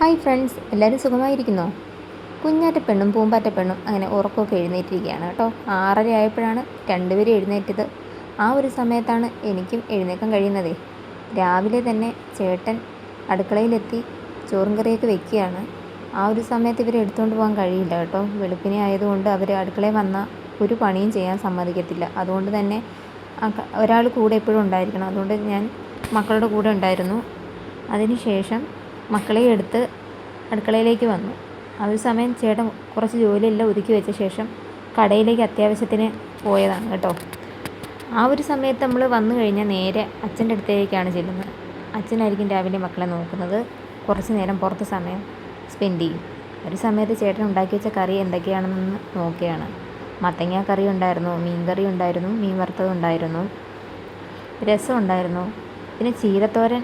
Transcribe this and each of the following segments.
Hi friends, എല്ലാവരും സുഖമായിരിക്കുന്നോ? കുഞ്ഞാറ്റപ്പെണ്ണും പൂമ്പാറ്റപ്പെണ്ണും അങ്ങനെ ഉറക്കമൊക്കെ എഴുന്നേറ്റിരിക്കുകയാണ് കേട്ടോ. 6:30 ആയപ്പോഴാണ് രണ്ടുപേരും എഴുന്നേറ്റത്. ആ ഒരു സമയത്താണ് എനിക്കും എഴുന്നേൽക്കാൻ കഴിയുന്നതേ. രാവിലെ തന്നെ ചേട്ടൻ അടുക്കളയിലെത്തി ചോറും കറിയൊക്കെ വെക്കുകയാണ്. ആ ഒരു സമയത്ത് ഇവരെ എടുത്തുകൊണ്ട് പോകാൻ കഴിയില്ല കേട്ടോ. വെളുപ്പിനെ ആയതുകൊണ്ട് അവർ അടുക്കളയിൽ വന്നാൽ ഒരു പണിയും ചെയ്യാൻ സമ്മതിക്കത്തില്ല. അതുകൊണ്ട് തന്നെ ഒരാൾ കൂടെ എപ്പോഴും ഉണ്ടായിരിക്കണം. അതുകൊണ്ട് ഞാൻ മക്കളുടെ കൂടെ ഉണ്ടായിരുന്നു. അതിനുശേഷം മക്കളെ എടുത്ത് അടുക്കളയിലേക്ക് വന്നു. ആ ഒരു സമയം ചേട്ടൻ കുറച്ച് ജോലിയെല്ലാം ഒതുക്കി വെച്ച ശേഷം കടയിലേക്ക് അത്യാവശ്യത്തിന് പോയതാണ് കേട്ടോ. ആ ഒരു സമയത്ത് നമ്മൾ വന്നു കഴിഞ്ഞാൽ നേരെ അച്ഛൻ്റെ അടുത്തേക്കാണ് ചെല്ലുന്നത്. അച്ഛനായിരിക്കും രാവിലെ മക്കളെ നോക്കുന്നത്. കുറച്ച് നേരം പുറത്ത് സമയം സ്പെൻഡ് ചെയ്യും. ഒരു സമയത്ത് ചേട്ടൻ ഉണ്ടാക്കി വെച്ച കറി എന്തൊക്കെയാണെന്ന് നോക്കുകയാണ്. മത്തങ്ങ കറി ഉണ്ടായിരുന്നു, മീൻ കറി ഉണ്ടായിരുന്നു, മീൻ വറുത്തത് ഉണ്ടായിരുന്നു, രസം ഉണ്ടായിരുന്നു, പിന്നെ ചീരത്തോരൻ.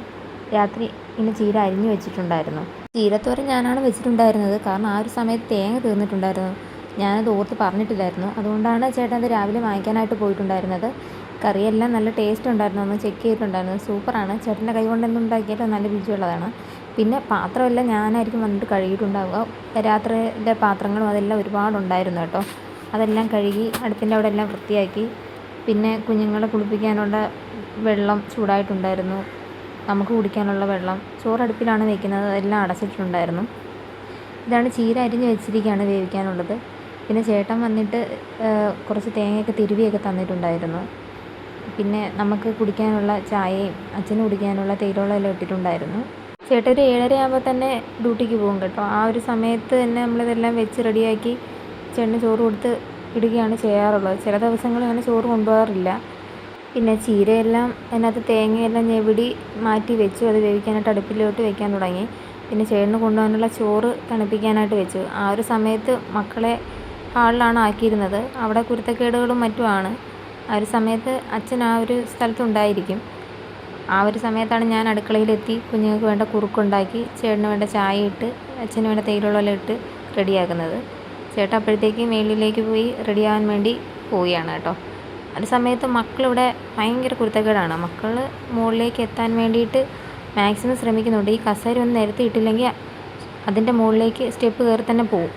രാത്രി ഇന്ന് ചീര അരിഞ്ഞു വെച്ചിട്ടുണ്ടായിരുന്നു. ചീരത്തോരൻ ഞാനാണ് വെച്ചിട്ടുണ്ടായിരുന്നത്. കാരണം ആ ഒരു സമയത്ത് തേങ്ങ തീർന്നിട്ടുണ്ടായിരുന്നു. ഞാനത് ഓർത്ത് പറഞ്ഞിട്ടില്ലായിരുന്നു. അതുകൊണ്ടാണ് ചേട്ടൻ അത് രാവിലെ വാങ്ങിക്കാനായിട്ട് പോയിട്ടുണ്ടായിരുന്നത്. കറിയെല്ലാം നല്ല ടേസ്റ്റ് ഉണ്ടായിരുന്നു. ഒന്ന് ചെക്ക് ചെയ്തിട്ടുണ്ടായിരുന്നു. സൂപ്പറാണ്. ചേട്ടൻ്റെ കൈ കൊണ്ട് എന്തുണ്ടാക്കിയാലും നല്ല രുചിയുള്ളതാണ്. പിന്നെ പാത്രമെല്ലാം ഞാനായിരിക്കും വന്നിട്ട് കഴുകിയിട്ടുണ്ടാവുക. രാത്രിയിലെ പാത്രങ്ങളും അതെല്ലാം ഒരുപാടുണ്ടായിരുന്നു കേട്ടോ. അതെല്ലാം കഴുകി അടുപ്പിൻ്റെ അവിടെ എല്ലാം വൃത്തിയാക്കി. പിന്നെ കുഞ്ഞുങ്ങളെ കുളിപ്പിക്കാനുള്ള വെള്ളം ചൂടായിട്ടുണ്ടായിരുന്നു. നമുക്ക് കുടിക്കാനുള്ള വെള്ളം, ചോറടുപ്പിലാണ് വയ്ക്കുന്നത്, അതെല്ലാം അടച്ചിട്ടുണ്ടായിരുന്നു. ഇതാണ് ചീര അരിഞ്ഞ് വെച്ചിരിക്കുകയാണ് വേവിക്കാനുള്ളത്. പിന്നെ ചേട്ടൻ വന്നിട്ട് കുറച്ച് തേങ്ങയൊക്കെ തിരുവിയൊക്കെ തന്നിട്ടുണ്ടായിരുന്നു. പിന്നെ നമുക്ക് കുടിക്കാനുള്ള ചായയും അച്ഛന് കുടിക്കാനുള്ള തേയിലവെള്ളമെല്ലാം ഇട്ടിട്ടുണ്ടായിരുന്നു. ചേട്ടൻ ഒരു 7:30 ആകുമ്പോൾ തന്നെ ഡ്യൂട്ടിക്ക് പോകും കേട്ടോ. ആ ഒരു സമയത്ത് തന്നെ നമ്മളിതെല്ലാം വെച്ച് റെഡിയാക്കി ചേട്ടന് ചോറ് കൊടുത്ത് ഇടുകയാണ് ചെയ്യാറുള്ളത്. ചില ദിവസങ്ങളിൽ അങ്ങനെ ചോറ് കൊണ്ടുപോകാറില്ല. പിന്നെ ചീരയെല്ലാം അതിനകത്ത് തേങ്ങയെല്ലാം ഞെവിടി മാറ്റി വെച്ചു. അത് വേവിക്കാനായിട്ട് അടുപ്പിലോട്ട് വെക്കാൻ തുടങ്ങി. പിന്നെ ചേട്ടന് കൊണ്ടുപോകാനുള്ള ചോറ് തണുപ്പിക്കാനായിട്ട് വെച്ചു. ആ ഒരു സമയത്ത് മക്കളെ ഹാളിലാണ് ആക്കിയിരുന്നത്. അവിടെ കുരുത്തക്കേടുകളും മറ്റുമാണ്. ആ ഒരു സമയത്ത് അച്ഛൻ ആ ഒരു സ്ഥലത്തുണ്ടായിരിക്കും. ആ ഒരു സമയത്താണ് ഞാൻ അടുക്കളയിലെത്തി കുഞ്ഞുങ്ങൾക്ക് വേണ്ട കുറുക്കുണ്ടാക്കി ചേട്ടന് വേണ്ട ചായ ഇട്ട് അച്ഛന് വേണ്ട തേയിലവെള്ളം ഇട്ട് റെഡിയാക്കുന്നത്. ചേട്ടൻ അപ്പോഴത്തേക്ക് മേളിലേക്ക് പോയി റെഡിയാകാൻ വേണ്ടി പോവുകയാണ് കേട്ടോ. അതേ സമയത്ത് മക്കളിവിടെ ഭയങ്കര കുരുത്തക്കേടാണ്. മക്കൾ മുകളിലേക്ക് എത്താൻ വേണ്ടിയിട്ട് മാക്സിമം ശ്രമിക്കുന്നുണ്ട്. ഈ കസേര ഒന്ന് നിരത്തിയിട്ടില്ലെങ്കിൽ അതിൻ്റെ മുകളിലേക്ക് സ്റ്റെപ്പ് കയറി തന്നെ പോകും.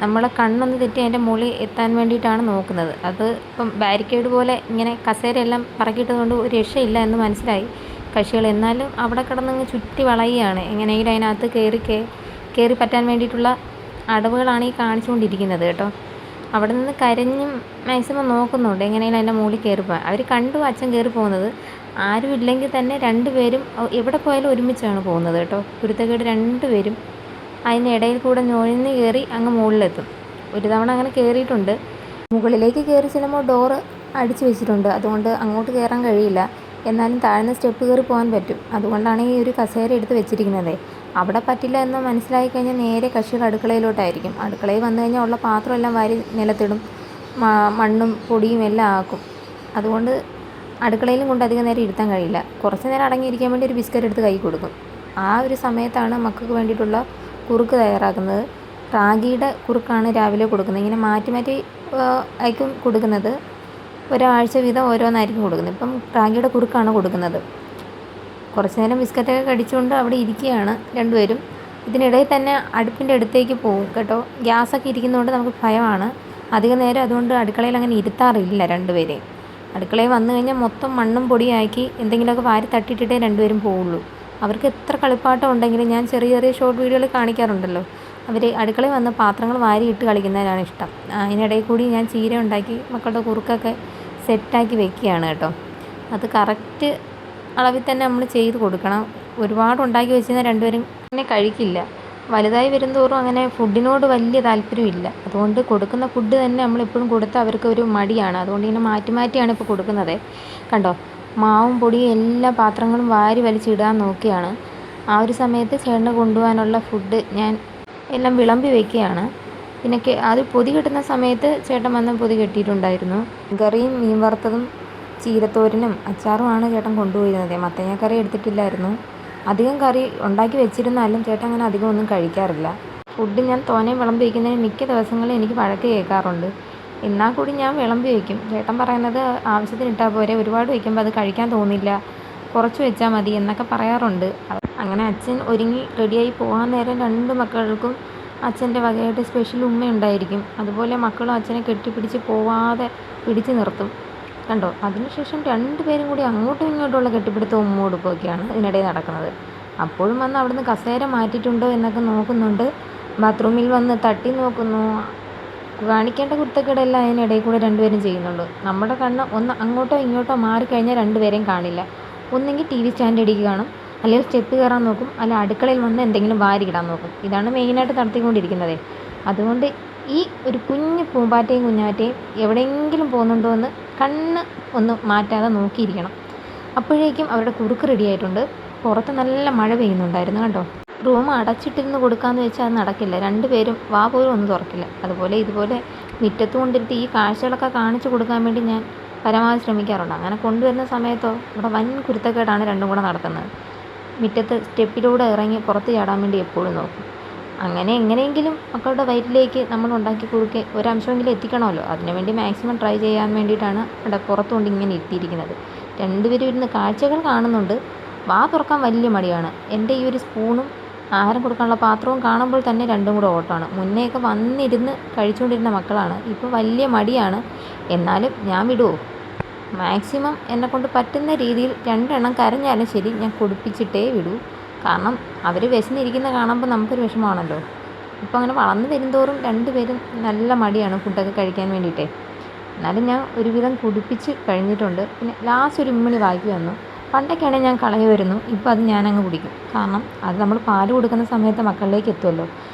നമ്മളെ കണ്ണൊന്ന് തെറ്റി അതിൻ്റെ മുകളിൽ എത്താൻ വേണ്ടിയിട്ടാണ് നോക്കുന്നത്. അത് ഇപ്പം ബാരിക്കേഡ് പോലെ ഇങ്ങനെ കസേരയെല്ലാം പറക്കിയിട്ടതുകൊണ്ട് ഒരു രക്ഷയില്ല എന്ന് മനസ്സിലായി കക്ഷികൾ. എന്നാലും അവിടെ കിടന്നങ്ങ് ചുറ്റി വളയുകയാണ്. എങ്ങനെയെങ്കിലും അതിനകത്ത് കയറി പറ്റാൻ വേണ്ടിയിട്ടുള്ള അടവുകളാണ് ഈ കാണിച്ചുകൊണ്ടിരിക്കുന്നത് കേട്ടോ. അവിടെ നിന്ന് കരഞ്ഞും മാക്സിമം നോക്കുന്നുണ്ട് എങ്ങനെയെങ്കിലും അതിൻ്റെ മുകളിൽ കയറിപ്പോകാൻ. അവർ കണ്ടു അച്ഛൻ കയറി പോകുന്നത്. ആരും ഇല്ലെങ്കിൽ തന്നെ രണ്ടുപേരും എവിടെ പോയാലും ഒരുമിച്ചാണ് പോകുന്നത് കേട്ടോ. കുരുത്തക്കേട് രണ്ടുപേരും അതിനിടയിൽ കൂടെ നുഴഞ്ഞ് കയറി അങ്ങ് മുകളിലെത്തും. ഒരു തവണ അങ്ങനെ കയറിയിട്ടുണ്ട്. മുകളിലേക്ക് കയറി ചെല്ലുമ്പോൾ ഡോറ് അടിച്ചു വെച്ചിട്ടുണ്ട്. അതുകൊണ്ട് അങ്ങോട്ട് കയറാൻ കഴിയില്ല. എന്നാലും താഴ്ന്ന സ്റ്റെപ്പ് കയറി പോകാൻ പറ്റും. അതുകൊണ്ടാണ് ഈ ഒരു കസേര എടുത്ത് വെച്ചിരിക്കുന്നത്. അവിടെ പറ്റില്ല എന്ന് മനസ്സിലായി കഴിഞ്ഞാൽ നേരെ കക്ഷികൾ അടുക്കളയിലോട്ടായിരിക്കും. അടുക്കളയിൽ വന്നു കഴിഞ്ഞാൽ ഉള്ള പാത്രമെല്ലാം വാരി നിലത്തിടും, മണ്ണും പൊടിയും എല്ലാം ആക്കും. അതുകൊണ്ട് അടുക്കളയിലും കൊണ്ട് അധികം നേരം ഇരുത്താൻ കഴിയില്ല. കുറച്ച് നേരം അടങ്ങിയിരിക്കാൻ വേണ്ടി ഒരു ബിസ്ക്കറ്റ് എടുത്ത് കൈ കൊടുക്കും. ആ ഒരു സമയത്താണ് മക്കൾക്ക് വേണ്ടിയിട്ടുള്ള കുറുക്ക് തയ്യാറാക്കുന്നത്. റാഗിയുടെ കുറുക്കാണ് രാവിലെ കൊടുക്കുന്നത്. ഇങ്ങനെ മാറ്റി മാറ്റി ആയിരിക്കും കൊടുക്കുന്നത്. ഒരാഴ്ച വീതം ഓരോന്നായിരിക്കും കൊടുക്കുന്നത്. ഇപ്പം റാഗിയുടെ കുറുക്കാണ് കൊടുക്കുന്നത്. കുറച്ച് നേരം ബിസ്ക്കറ്റൊക്കെ കടിച്ചുകൊണ്ട് അവിടെ ഇരിക്കുകയാണ് രണ്ടുപേരും. ഇതിനിടയിൽ തന്നെ അടുപ്പിൻ്റെ അടുത്തേക്ക് പോകും കേട്ടോ. ഗ്യാസൊക്കെ ഇരിക്കുന്നതുകൊണ്ട് നമുക്ക് ഭയമാണ്. അധികം നേരം അതുകൊണ്ട് അടുക്കളയിൽ അങ്ങനെ ഇരുത്താറില്ല രണ്ടുപേരെയും. അടുക്കളയിൽ വന്നു കഴിഞ്ഞാൽ മൊത്തം മണ്ണും പൊടിയാക്കി എന്തെങ്കിലുമൊക്കെ വാരി തട്ടിയിട്ടിട്ടേ രണ്ടുപേരും പോവുള്ളൂ. അവർക്ക് എത്ര കളിപ്പാട്ടം ഉണ്ടെങ്കിലും ഞാൻ ചെറിയ ചെറിയ ഷോർട്ട് വീഡിയോയിൽ കാണിക്കാറുണ്ടല്ലോ, അവർ അടുക്കളയിൽ വന്ന് പാത്രങ്ങൾ വാരി ഇട്ട് കളിക്കുന്നതിനാണ് ഇഷ്ടം. അതിനിടയിൽ കൂടി ഞാൻ ചീര ഉണ്ടാക്കി മക്കളുടെ കുറുക്കൊക്കെ സെറ്റാക്കി വെക്കുകയാണ് കേട്ടോ. അത് കറക്റ്റ് അളവിൽ തന്നെ നമ്മൾ ചെയ്ത് കൊടുക്കണം. ഒരുപാട് ഉണ്ടാക്കി വെച്ച് കഴിഞ്ഞാൽ രണ്ടുപേരും അങ്ങനെ കഴിക്കില്ല. വലുതായി വരുന്തോറും അങ്ങനെ ഫുഡിനോട് വലിയ താല്പര്യമില്ല. അതുകൊണ്ട് കൊടുക്കുന്ന ഫുഡ് തന്നെ നമ്മളെപ്പോഴും കൊടുത്താൽ അവർക്ക് ഒരു മടിയാണ്. അതുകൊണ്ട് ഇങ്ങനെ മാറ്റി മാറ്റിയാണ് ഇപ്പോൾ കൊടുക്കുന്നത്. കണ്ടോ, മാവും പൊടിയും എല്ലാ പാത്രങ്ങളും വാരി വലിച്ചിടാൻ നോക്കിയാണ്. ആ ഒരു സമയത്ത് ചേട്ടന് കൊണ്ടുപോകാനുള്ള ഫുഡ് ഞാൻ എല്ലാം വിളമ്പി വയ്ക്കുകയാണ്. പിന്നെ അത് പൊതി കെട്ടുന്ന സമയത്ത് ചേട്ടൻ വന്ന് പൊതി കെട്ടിയിട്ടുണ്ടായിരുന്നു. കറിയും മീൻ വറുത്തതും ചീരത്തോരനും അച്ചാറുമാണ് ചേട്ടൻ കൊണ്ടുപോയിരുന്നത്. മത്തങ്ങ കറി എടുത്തിട്ടില്ലായിരുന്നു. അധികം കറി ഉണ്ടാക്കി വെച്ചിരുന്നാലും ചേട്ടൻ അങ്ങനെ അധികം ഒന്നും കഴിക്കാറില്ല. ഫുഡ് ഞാൻ തോനെ വിളമ്പി വയ്ക്കുന്നതിന് മിക്ക ദിവസങ്ങളിൽ എനിക്ക് വഴക്ക് കേൾക്കാറുണ്ട്. എന്നാൽ കൂടി ഞാൻ വിളമ്പി വയ്ക്കും. ചേട്ടൻ പറയുന്നത് ആവശ്യത്തിന് ഇട്ടാൽ പോരെ, ഒരുപാട് വയ്ക്കുമ്പോൾ അത് കഴിക്കാൻ തോന്നില്ല, കുറച്ച് വെച്ചാൽ മതി എന്നൊക്കെ പറയാറുണ്ട്. അങ്ങനെ അച്ഛൻ ഒരുങ്ങി റെഡിയായി പോകാൻ നേരം രണ്ട് മക്കൾക്കും അച്ഛൻ്റെ വകയായിട്ട് സ്പെഷ്യൽ ഉമ്മയുണ്ടായിരിക്കും. അതുപോലെ മക്കളും അച്ഛനെ കെട്ടിപ്പിടിച്ച് പോവാതെ പിടിച്ച് നിർത്തും. കണ്ടോ? അതിനുശേഷം രണ്ടുപേരും കൂടി അങ്ങോട്ടും ഇങ്ങോട്ടുമുള്ള കെട്ടിപ്പിടുത്തവും ഉമ്മ കൊടുക്കുകയൊക്കെയാണ് ഇതിനിടയിൽ നടക്കുന്നത്. അപ്പോഴും വന്ന് അവിടുന്ന് കസേര മാറ്റിയിട്ടുണ്ടോ എന്നൊക്കെ നോക്കുന്നുണ്ട്. ബാത്റൂമിൽ വന്ന് തട്ടി നോക്കുന്നു. കാണിക്കേണ്ട കുരുത്തക്കേടെല്ലാം അതിനിടയിൽ കൂടെ രണ്ടുപേരും ചെയ്യുന്നുണ്ട്. നമ്മുടെ കണ്ണ് ഒന്ന് അങ്ങോട്ടോ ഇങ്ങോട്ടോ മാറിക്കഴിഞ്ഞാൽ രണ്ടുപേരെയും കാണില്ല. ഒന്നെങ്കിൽ ടി വി സ്റ്റാൻഡ് ഇടിക്ക് കാണും, അല്ലെങ്കിൽ സ്റ്റെപ്പ് കയറാൻ നോക്കും, അല്ല അടുക്കളയിൽ വന്ന് എന്തെങ്കിലും വാരിയിടാൻ നോക്കും. ഇതാണ് മെയിനായിട്ട് നടത്തിക്കൊണ്ടിരിക്കുന്നത്. അതുകൊണ്ട് ഈ ഒരു കുഞ്ഞു പൂമ്പാറ്റയും കുഞ്ഞാറ്റയും എവിടെയെങ്കിലും പോകുന്നുണ്ടോ എന്ന് കണ്ണ് ഒന്ന് മാറ്റാതെ നോക്കിയിരിക്കണം. അപ്പോഴേക്കും അവരുടെ കുറുക്ക് റെഡിയായിട്ടുണ്ട്. പുറത്ത് നല്ല മഴ പെയ്യുന്നുണ്ടായിരുന്നു കണ്ടോ. റൂം അടച്ചിട്ടിരുന്ന് കൊടുക്കാമെന്ന് വെച്ചാൽ അത് നടക്കില്ല. രണ്ടുപേരും വാ പോലും ഒന്നും തുറക്കില്ല. അതുപോലെ ഇതുപോലെ മുറ്റത്ത് കൊണ്ടിരുത്തി ഈ കാഴ്ചകളൊക്കെ കാണിച്ചു കൊടുക്കാൻ വേണ്ടി ഞാൻ പരമാവധി ശ്രമിക്കാറുണ്ട്. അങ്ങനെ കൊണ്ടുവരുന്ന സമയത്തോ ഇവിടെ വൻ കുരുത്തക്കേടാണ് രണ്ടും കൂടെ നടത്തുന്നത്. മുറ്റത്ത് സ്റ്റെപ്പിലൂടെ ഇറങ്ങി പുറത്ത് ചാടാൻ വേണ്ടി എപ്പോഴും നോക്കും. അങ്ങനെ എങ്ങനെയെങ്കിലും മക്കളുടെ വയറ്റിലേക്ക് നമ്മൾ ഉണ്ടാക്കി കൊടുക്കുക ഒരംശമെങ്കിലും എത്തിക്കണമല്ലോ. അതിനുവേണ്ടി മാക്സിമം ട്രൈ ചെയ്യാൻ വേണ്ടിയിട്ടാണ് ഇവിടെ പുറത്തുകൊണ്ട് ഇങ്ങനെ എത്തിയിരിക്കുന്നത്. രണ്ടുപേരും ഇരുന്ന് കാഴ്ചകൾ കാണുന്നുണ്ട്. വാ തുറക്കാൻ വലിയ മടിയാണ്. എൻ്റെ ഈ ഒരു സ്പൂണും ആഹാരം കൊടുക്കാനുള്ള പാത്രവും കാണുമ്പോൾ തന്നെ രണ്ടും കൂടെ ഓട്ടമാണ്. മുന്നേയൊക്കെ വന്നിരുന്ന് കഴിച്ചുകൊണ്ടിരുന്ന മക്കളാണ്. ഇപ്പോൾ വലിയ മടിയാണ്. എന്നാലും ഞാൻ വിടുമോ? മാക്സിമം എന്നെക്കൊണ്ട് പറ്റുന്ന രീതിയിൽ രണ്ടെണ്ണം കരഞ്ഞാലും ശരി ഞാൻ കുടിപ്പിച്ചിട്ടേ വിടൂ. കാരണം അവർ വിശന്നിരിക്കുന്ന കാണുമ്പോൾ നമുക്കൊരു വിഷമമാണല്ലോ. ഇപ്പോൾ അങ്ങനെ വളർന്നു വരുന്തോറും രണ്ടുപേരും നല്ല മടിയാണ് ഫുഡൊക്കെ കഴിക്കാൻ വേണ്ടിയിട്ടേ. എന്നാലും ഞാൻ ഒരുവിധം കുടിപ്പിച്ച് കഴിഞ്ഞിട്ടുണ്ട്. പിന്നെ ലാസ്റ്റ് ഒരു ഉമ്മിണി ബാക്കി വന്നു. പണ്ടൊക്കെയാണെങ്കിൽ ഞാൻ കളയുമായിരുന്നു. ഇപ്പോൾ അത് ഞാനങ്ങ് കുടിക്കും. കാരണം അത് നമ്മൾ പാല് കൊടുക്കുന്ന സമയത്ത് മക്കളിലേക്ക് എത്തുമല്ലോ.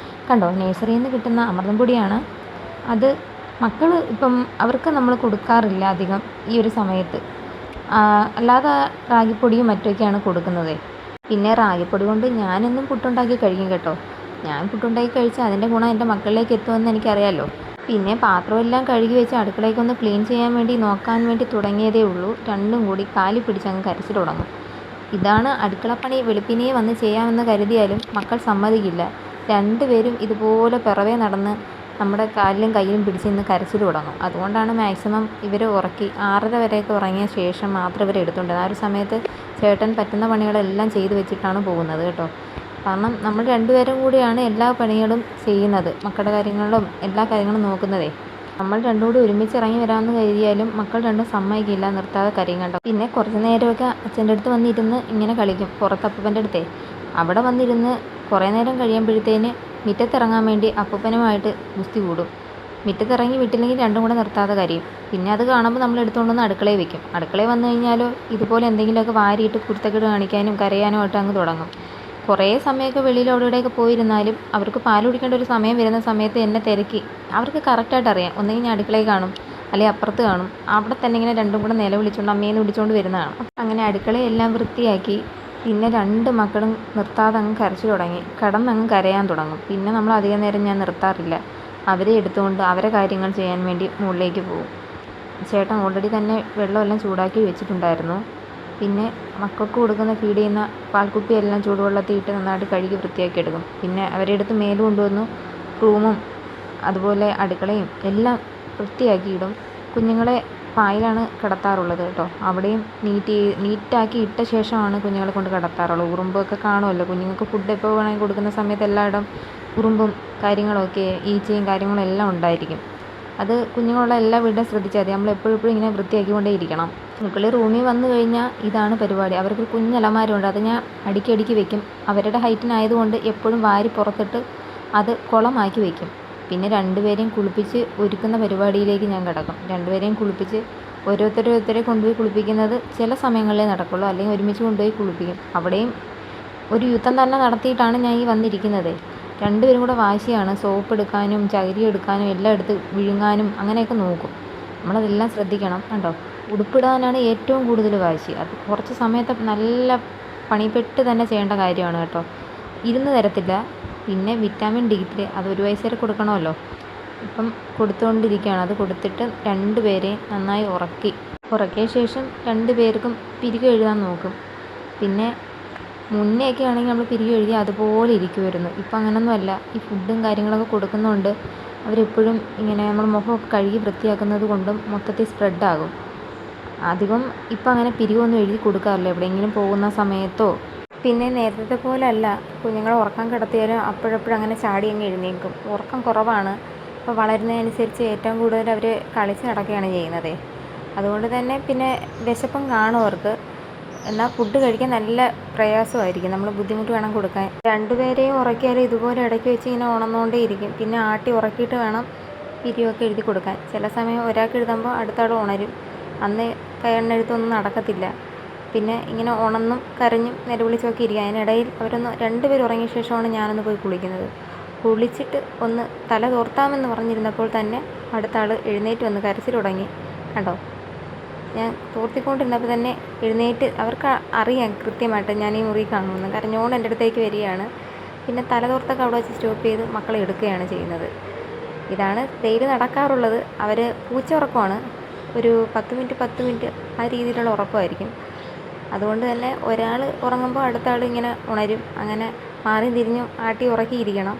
കണ്ടോ, നഴ്സറിയിൽ നിന്ന് കിട്ടുന്ന അമൃതം പൊടിയാണ് അത്. മക്കൾ ഇപ്പം അവർക്ക് നമ്മൾ കൊടുക്കാറില്ല അധികം ഈ ഒരു സമയത്ത്. അല്ലാതെ റാഗിപ്പൊടിയും മറ്റൊക്കെയാണ് കൊടുക്കുന്നത്. പിന്നെ റാഗിപ്പൊടി കൊണ്ട് ഞാനെന്നും പുട്ടുണ്ടാക്കി കഴിക്കും കേട്ടോ. ഞാൻ പുട്ടുണ്ടാക്കി കഴിച്ചാൽ അതിൻ്റെ ഗുണം എൻ്റെ മക്കളിലേക്ക് എത്തുമെന്ന് എനിക്കറിയാമല്ലോ. പിന്നെ പാത്രമെല്ലാം കഴുകി വെച്ച് അടുക്കളയ്ക്കൊന്ന് ക്ലീൻ ചെയ്യാൻ വേണ്ടി നോക്കാൻ വേണ്ടി തുടങ്ങിയതേ ഉള്ളൂ. രണ്ടും കൂടി കാലി പിടിച്ചങ്ങ് കരച്ചിൽ തുടങ്ങും. ഇതാണ് അടുക്കളപ്പണി. വെളുപ്പിനെ വന്ന് ചെയ്യാമെന്ന് കരുതിയാലും മക്കൾ സമ്മതിക്കില്ല. രണ്ടുപേരും ഇതുപോലെ പിറവേ നടന്ന് നമ്മുടെ കാലിലും കയ്യിലും പിടിച്ച് നിന്ന് കരച്ചിൽ തുടങ്ങും. അതുകൊണ്ടാണ് മാക്സിമം ഇവരെ ഉറക്കി 6:30 വരെയൊക്കെ ഉറങ്ങിയ ശേഷം മാത്രം ഇവരെ എടുത്തുകൊണ്ട് ആ ഒരു സമയത്ത് ചേട്ടൻ പറ്റുന്ന പണികളെല്ലാം ചെയ്ത് വെച്ചിട്ടാണ് പോകുന്നത് കേട്ടോ. കാരണം നമ്മൾ രണ്ടുപേരും കൂടിയാണ് എല്ലാ പണികളും ചെയ്യുന്നത്. മക്കളുടെ കാര്യങ്ങളിലും എല്ലാ കാര്യങ്ങളും നോക്കുന്നതേ. നമ്മൾ രണ്ടും കൂടി ഒരുമിച്ച് ഇറങ്ങി വരാമെന്ന് കരുതിയാലും മക്കൾ രണ്ടും സമ്മതിക്കില്ല, നിർത്താതെ കരയും കണ്ടോ. പിന്നെ കുറച്ച് നേരമൊക്കെ അച്ഛൻ്റെ അടുത്ത് വന്നിരുന്ന് ഇങ്ങനെ കളിക്കും. പുറത്ത് അപ്പൂപ്പൻ്റെ അടുത്തേ അവിടെ വന്നിരുന്ന് കുറേ നേരം കഴിയുമ്പോഴത്തേന് മുറ്റത്തിറങ്ങാൻ വേണ്ടി അപ്പൂപ്പനുമായിട്ട് ഗുസ്തി കൂടും. മുറ്റത്തിറങ്ങി വിട്ടില്ലെങ്കിൽ രണ്ടും കൂടെ നിർത്താതെ കരയും. പിന്നെ അത് കാണുമ്പോൾ നമ്മൾ എടുത്തുകൊണ്ടുവന്ന് അടുക്കളയിൽ വെക്കും. അടുക്കളയിൽ വന്നു കഴിഞ്ഞാലോ ഇതുപോലെ എന്തെങ്കിലുമൊക്കെ വാരിയിട്ട് കുരുത്തക്കേട് കാണിക്കാനും കരയാനും ആയിട്ട് അങ്ങ് തുടങ്ങും. കുറേ സമയമൊക്കെ വെളിയിൽ അവിടെ ഇവിടെയൊക്കെ പോയിരുന്നാലും അവർക്ക് പാൽ കുടിക്കേണ്ട ഒരു സമയം വരുന്ന സമയത്ത് എന്നെ തിരക്കി അവർക്ക് കറക്റ്റായിട്ട് അറിയാം. ഒന്നെങ്കിൽ ഞാൻ അടുക്കളയിൽ കാണും, അല്ലെങ്കിൽ അപ്പുറത്ത് കാണും. അവിടെ തന്നെ ഇങ്ങനെ രണ്ടും കൂടെ നിലവിളിച്ചുകൊണ്ട് അമ്മേന്ന് വിളിച്ചുകൊണ്ട് വരുന്നതാണ്. അങ്ങനെ അടുക്കളയെല്ലാം വൃത്തിയാക്കി പിന്നെ രണ്ട് മക്കളും നിർത്താതെ അങ്ങ് കരച്ചു തുടങ്ങി. കിടന്നങ്ങ് കരയാൻ തുടങ്ങും. പിന്നെ നമ്മൾ അധികം നേരം ഞാൻ നിർത്താറില്ല. അവരെ എടുത്തുകൊണ്ട് അവരെ കാര്യങ്ങൾ ചെയ്യാൻ വേണ്ടി മുകളിലേക്ക് പോകും. ചേട്ടൻ ഓൾറെഡി തന്നെ വെള്ളമെല്ലാം ചൂടാക്കി വെച്ചിട്ടുണ്ടായിരുന്നു. പിന്നെ മക്കൾക്ക് കൊടുക്കുന്ന ഫീഡ് ചെയ്യുന്ന പാൽക്കുപ്പിയെല്ലാം ചൂടുവെള്ളത്തിൽ ഇട്ട് നന്നായിട്ട് കഴുകി വൃത്തിയാക്കി എടുക്കും. പിന്നെ അവരെ എടുത്ത് മേല് കൊണ്ടുവന്നു റൂമും അതുപോലെ അടുക്കളയും എല്ലാം വൃത്തിയാക്കിയിടും. കുഞ്ഞുങ്ങളെ പായിലാണ് കിടത്താറുള്ളത് കേട്ടോ. അവിടെയും നീറ്റാക്കി ഇട്ട ശേഷമാണ് കുഞ്ഞുങ്ങളെ കൊണ്ട് കിടത്താറുള്ളത്. ഉറുമ്പൊക്കെ കാണുമല്ലോ കുഞ്ഞുങ്ങൾക്ക്. ഫുഡ് എപ്പോൾ വേണമെങ്കിൽ കൊടുക്കുന്ന സമയത്ത് എല്ലായിടം ഉറുമ്പും കാര്യങ്ങളൊക്കെ ഈച്ചയും കാര്യങ്ങളും എല്ലാം ഉണ്ടായിരിക്കും. അത് കുഞ്ഞുങ്ങളുള്ള എല്ലാ വീടും ശ്രദ്ധിച്ചാൽ മതി. നമ്മൾ എപ്പോഴും ഇങ്ങനെ വൃത്തിയാക്കിക്കൊണ്ടേ ഇരിക്കണം. മക്കൾ റൂമിൽ വന്നു കഴിഞ്ഞാൽ ഇതാണ് പരിപാടി. അവർക്ക് കുഞ്ഞലമാരുണ്ട്. അത് ഞാൻ അടുക്കി വെക്കും. അവരുടെ ഹൈറ്റിനായതുകൊണ്ട് എപ്പോഴും വാരി പുറത്തിട്ട് അത് കുളമാക്കി വെക്കും. പിന്നെ രണ്ടുപേരെയും കുളിപ്പിച്ച് ഒരുക്കുന്ന പരിപാടിയിലേക്ക് ഞാൻ കിടക്കും. രണ്ടുപേരെയും കുളിപ്പിച്ച് ഓരോരുത്തരെ കൊണ്ടുപോയി കുളിപ്പിക്കുന്നത് ചില സമയങ്ങളിലേ നടക്കുള്ളൂ. അല്ലെങ്കിൽ ഒരുമിച്ച് കൊണ്ടുപോയി കുളിപ്പിക്കും. അവിടെയും ഒരു യുദ്ധം തന്നെ നടത്തിയിട്ടാണ് ഞാൻ ഈ വന്നിരിക്കുന്നത്. രണ്ടുപേരും കൂടെ വാശിയാണ്. സോപ്പ് എടുക്കാനും ചകിരി എടുക്കാനും എല്ലാം എടുത്ത് വിഴുങ്ങാനും അങ്ങനെയൊക്കെ നോക്കും. നമ്മളതെല്ലാം ശ്രദ്ധിക്കണം കണ്ടോ. ഉടുപ്പിടാനാണ് ഏറ്റവും കൂടുതൽ വാശി. അത് കുറച്ച് സമയത്ത് നല്ല പണിപ്പെട്ട് തന്നെ ചെയ്യേണ്ട കാര്യമാണ് കേട്ടോ. ഇരുന്ന് തരത്തില്ല. പിന്നെ വിറ്റാമിൻ D3 അത് 1 വയസ്സ് വരെ കൊടുക്കണമല്ലോ. ഇപ്പം കൊടുത്തുകൊണ്ടിരിക്കുകയാണ്. അത് കൊടുത്തിട്ട് രണ്ടുപേരെയും നന്നായി ഉറക്കിയ ശേഷം രണ്ടുപേർക്കും പിരികം എഴുതാൻ നോക്കും. പിന്നെ മുന്നെയൊക്കെ ആണെങ്കിൽ നമ്മൾ പിരികം എഴുതി അതുപോലെ ഇരിക്കുമായിരുന്നു. ഇപ്പം അങ്ങനൊന്നുമല്ല. ഈ ഫുഡും കാര്യങ്ങളൊക്കെ കൊടുക്കുന്നതുകൊണ്ട് അവരെപ്പോഴും ഇങ്ങനെ നമ്മൾ മുഖമൊക്കെ കഴുകി വൃത്തിയാക്കുന്നത് കൊണ്ടും മൊത്തത്തിൽ സ്പ്രെഡാകും. അധികം ഇപ്പം അങ്ങനെ പിരിവൊന്നും എഴുതി കൊടുക്കാറില്ല, എവിടെയെങ്കിലും പോകുന്ന സമയത്തോ. പിന്നെ നേരത്തെ പോലെ അല്ല, കുഞ്ഞുങ്ങളെ ഉറക്കം കിടത്തിയാലും അപ്പോഴപ്പോഴും അങ്ങനെ ചാടി അങ്ങ് എഴുന്നേൽക്കും. ഉറക്കം കുറവാണ്. ഇപ്പോൾ വളരുന്നതനുസരിച്ച് ഏറ്റവും കൂടുതൽ അവർ കളിച്ച് നടക്കുകയാണ് ചെയ്യുന്നത്. അതുകൊണ്ട് തന്നെ പിന്നെ വിശപ്പും കാണും അവർക്ക്. എന്നാൽ ഫുഡ് കഴിക്കാൻ നല്ല പ്രയാസമായിരിക്കും, നമ്മൾ ബുദ്ധിമുട്ട് വേണം കൊടുക്കാൻ. രണ്ടുപേരെയും ഉറക്കിയാലും ഇതുപോലെ ഇടയ്ക്ക് വെച്ച് ഇങ്ങനെ ഉണർന്നുകൊണ്ടേ ഇരിക്കും. പിന്നെ ആട്ടി ഉറക്കിയിട്ട് വേണം പിരിവൊക്കെ എഴുതി കൊടുക്കാൻ. ചില സമയം ഒരാൾക്ക് എഴുതുമ്പോൾ അടുത്ത ആൾ ഉണരും. അന്ന് കണ്ണെഴുത്തൊന്നും നടക്കത്തില്ല. പിന്നെ ഇങ്ങനെ ഉണർന്നും കരഞ്ഞും നിലവിളിച്ചൊക്കെ ഇരിക്കുക. അതിനിടയിൽ രണ്ടുപേരും ഉറങ്ങിയ ശേഷമാണ് ഞാനൊന്ന് പോയി കുളിക്കുന്നത്. കുളിച്ചിട്ട് ഒന്ന് തല തോർത്താമെന്ന് പറഞ്ഞിരുന്നപ്പോൾ തന്നെ അടുത്ത ആൾ എഴുന്നേറ്റ് വന്ന് കരച്ചിൽ തുടങ്ങി. കണ്ടോ, ഞാൻ തോർത്തിക്കൊണ്ടിരുന്നപ്പോൾ തന്നെ എഴുന്നേറ്റ്. അവർക്ക് അറിയാം കൃത്യമായിട്ട് ഞാൻ ഈ മുറി കാണുമെന്ന്. കരഞ്ഞുകൊണ്ട് എൻ്റെ അടുത്തേക്ക് വരികയാണ്. പിന്നെ തല തോർത്തൊക്കെ അവിടെ വെച്ച് സ്റ്റോപ്പ് ചെയ്ത് മക്കളെ എടുക്കുകയാണ് ചെയ്യുന്നത്. ഇതാണ് ഡെയിലി നടക്കാറുള്ളത്. അവർ പൂച്ച ഉറക്കമാണ്, ഒരു 10 മിനിറ്റ് ആ രീതിയിലുള്ള ഉറക്കമായിരിക്കും. അതുകൊണ്ട് തന്നെ ഒരാൾ ഉറങ്ങുമ്പോൾ അടുത്ത ആൾ ഇങ്ങനെ ഉണരും. അങ്ങനെ മാറി തിരിഞ്ഞും ആട്ടി ഉറക്കിയിരിക്കണം.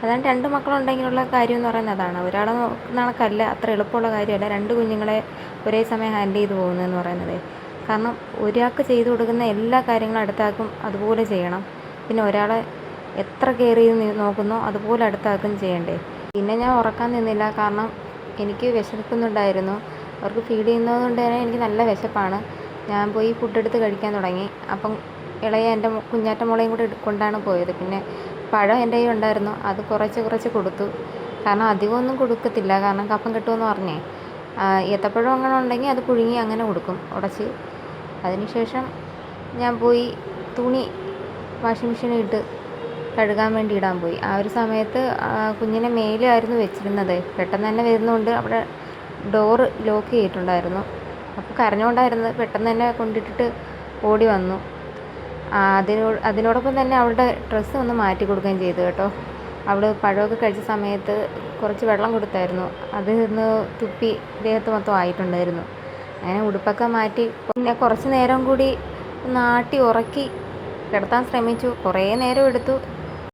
അതാണ് 2 മക്കളുണ്ടെങ്കിലുള്ള കാര്യം എന്ന് പറയുന്നത്. അതാണ്, ഒരാളെ നോക്കുന്ന കണക്കല്ല, അത്ര എളുപ്പമുള്ള കാര്യമല്ല 2 കുഞ്ഞുങ്ങളെ ഒരേ സമയം ഹാൻഡിൽ ചെയ്ത് പോകുന്നതെന്ന് പറയുന്നത്. കാരണം ഒരാൾക്ക് ചെയ്തു കൊടുക്കുന്ന എല്ലാ കാര്യങ്ങളും അടുത്ത ആൾക്കും അതുപോലെ ചെയ്യണം. പിന്നെ ഒരാളെ എത്ര കെയർ ചെയ്ത് നോക്കുന്നോ അതുപോലെ അടുത്ത ആൾക്കും ചെയ്യണ്ടേ. പിന്നെ ഞാൻ ഉറക്കാൻ നിന്നില്ല, കാരണം എനിക്ക് വിശക്കുന്നുണ്ടായിരുന്നു. അവർക്ക് ഫീഡ് ചെയ്യുന്നത് കൊണ്ട് തന്നെ എനിക്ക് നല്ല വിശപ്പാണ്. ഞാൻ പോയി ഫുഡ് എടുത്ത് കഴിക്കാൻ തുടങ്ങി. അപ്പം ഇളയ എൻ്റെ കുഞ്ഞാറ്റ മോളെയും കൂടെ കൊണ്ടാണ് പോയത്. പിന്നെ പഴം എൻ്റെ കയ്യിൽ ഉണ്ടായിരുന്നു, അത് കുറച്ച് കൊടുത്തു. കാരണം അധികമൊന്നും കൊടുക്കത്തില്ല, കാരണം കഫം കിട്ടുമെന്ന് പറഞ്ഞേ. ഏത്തപ്പഴം അങ്ങനെ ഉണ്ടെങ്കിൽ അത് പുഴുങ്ങി അങ്ങനെ കൊടുക്കും, ഉടച്ച്. അതിനുശേഷം ഞാൻ പോയി തുണി വാഷിംഗ് മെഷീനിൽ ഇട്ട് കഴുകാൻ വേണ്ടി ഇടാൻ പോയി. ആ ഒരു സമയത്ത് കുഞ്ഞിനെ മേലെയായിരുന്നു വെച്ചിരുന്നത്. പെട്ടെന്ന് തന്നെ വരുന്നതുകൊണ്ട് അവിടെ ഡോറ് ലോക്ക് ചെയ്തിട്ടുണ്ടായിരുന്നു. അപ്പോൾ കരഞ്ഞുകൊണ്ടായിരുന്നത്. പെട്ടെന്ന് തന്നെ കൊണ്ടിട്ടിട്ട് ഓടി വന്നു. അതിനോടൊപ്പം തന്നെ അവളുടെ ഡ്രസ്സ് ഒന്ന് മാറ്റി കൊടുക്കുകയും ചെയ്തു കേട്ടോ. അവൾ പഴമൊക്കെ കഴിച്ച സമയത്ത് കുറച്ച് വെള്ളം കൊടുത്തായിരുന്നു, അത് ഒന്ന് തുപ്പി ദേഹത്ത് മൊത്തം ആയിട്ടുണ്ടായിരുന്നു. അങ്ങനെ ഉടുപ്പൊക്കെ മാറ്റി പിന്നെ കുറച്ച് നേരം കൂടി ഒന്ന് ആട്ടി ഉറക്കി കിടത്താൻ ശ്രമിച്ചു. കുറേ നേരം എടുത്തു.